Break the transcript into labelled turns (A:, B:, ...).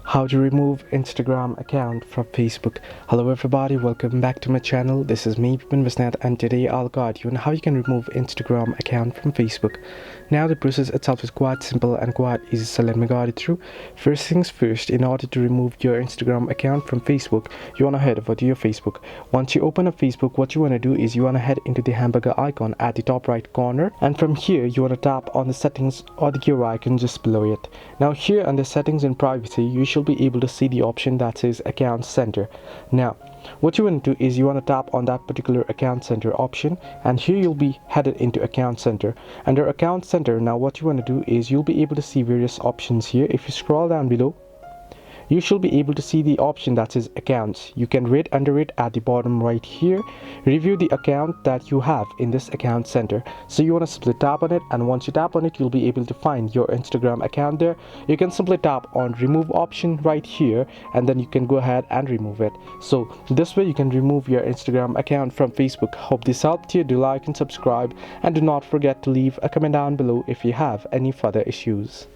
A: How to remove Instagram account from Facebook. Hello everybody, welcome back to my channel. This is me, Pipin Visnat, and today I'll guide you on how you can remove Instagram account from Facebook. Now the process itself is quite simple and quite easy, so let me guide it through. First things first, in order to remove your Instagram account from Facebook, you want to head over to your Facebook. Once you open up Facebook, what you want to do is you want to head into the hamburger icon at the top right corner, and from here you want to tap on the settings or the gear icon just below it. Now here under settings and privacy, you should be able to see the option that says account center. Now what you want to do is you want to tap on that particular account center option, and here you'll be headed into account center. Under account center, now what you want to do is you'll be able to see various options here. If you scroll down below, you should be able to see the option that says accounts. You can read under it at the bottom right here, review the account that you have in this account center. So you want to simply tap on it, and once you tap on it, you'll be able to find your Instagram account there. You can simply tap on remove option right here, and then you can go ahead and remove it. So this way you can remove your Instagram account from Facebook. Hope this helped you. Do like and subscribe, and do not forget to leave a comment down below if you have any further issues.